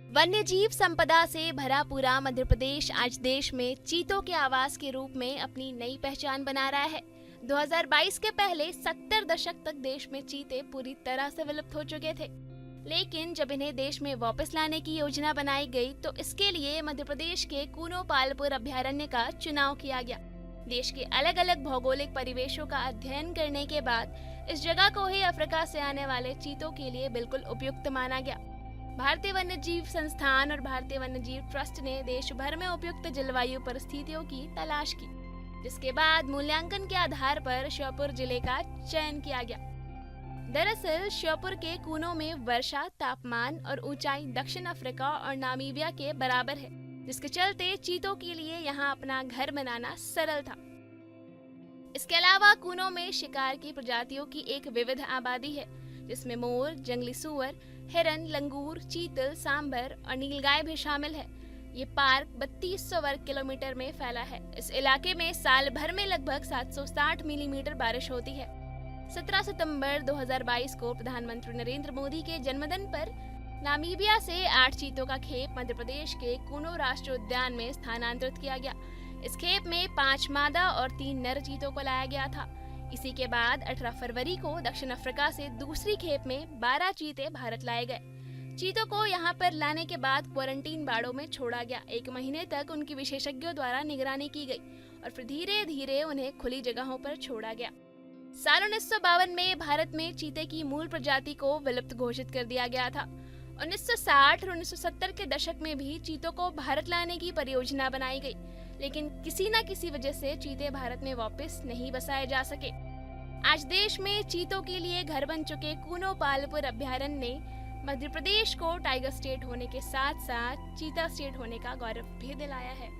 वन्यजीव संपदा से भरा पूरा मध्य प्रदेश आज देश में चीतों के आवास के रूप में अपनी नई पहचान बना रहा है। 2022 के पहले 70 दशक तक देश में चीते पूरी तरह से विलुप्त हो चुके थे, लेकिन जब इन्हें देश में वापस लाने की योजना बनाई गई तो इसके लिए मध्य प्रदेश के कूनो पालपुर अभयारण्य का चुनाव किया गया। देश के अलग अलग भौगोलिक परिवेशों का अध्ययन करने के बाद इस जगह को ही अफ्रीका से आने वाले चीतों के लिए बिल्कुल उपयुक्त माना गया। भारतीय वन्यजीव संस्थान और भारतीय वन्यजीव ट्रस्ट ने देश भर में उपयुक्त जलवायु परिस्थितियों की तलाश की, जिसके बाद मूल्यांकन के आधार पर श्योपुर जिले का चयन किया गया। दरअसल श्योपुर के कूनो में वर्षा, तापमान और ऊंचाई दक्षिण अफ्रीका और नामीबिया के बराबर है, जिसके चलते चीतों के लिए यहाँ अपना घर बनाना सरल था। इसके अलावा कूनो में शिकार की प्रजातियों की एक विविध आबादी है, जिसमें मोर, जंगली सूअर, हिरन, लंगूर, चीतल, सांभर और नीलगाय भी शामिल है। ये पार्क 3200 वर्ग किलोमीटर में फैला है। इस इलाके में साल भर में लगभग 760 मिलीमीटर बारिश होती है। 17 सितंबर 2022 को प्रधानमंत्री नरेंद्र मोदी के जन्मदिन पर नामीबिया से 8 चीतों का खेप मध्य प्रदेश के कूनो राष्ट्रीय उद्यान में स्थानांतरित किया गया। इस खेप में 5 मादा और 3 नर चीतों को लाया गया था। इसी के बाद 18 फरवरी को दक्षिण अफ्रीका से दूसरी खेप में 12 चीते भारत लाए गए। चीतों को यहाँ पर लाने के बाद क्वारंटीन बाड़ों में छोड़ा गया। 1 महीने तक उनकी विशेषज्ञों द्वारा निगरानी की गई और फिर धीरे धीरे उन्हें खुली जगहों पर छोड़ा गया। साल 1952 में भारत में चीते की मूल प्रजाति को विलुप्त घोषित कर दिया गया था। 1960 और 1970 के दशक में भी चीतों को भारत लाने की परियोजना बनाई गई, लेकिन किसी न किसी वजह से चीते भारत में वापस नहीं बसाए जा सके। आज देश में चीतों के लिए घर बन चुके कूनो पालपुर अभयारण्य ने मध्य प्रदेश को टाइगर स्टेट होने के साथ साथ चीता स्टेट होने का गौरव भी दिलाया है।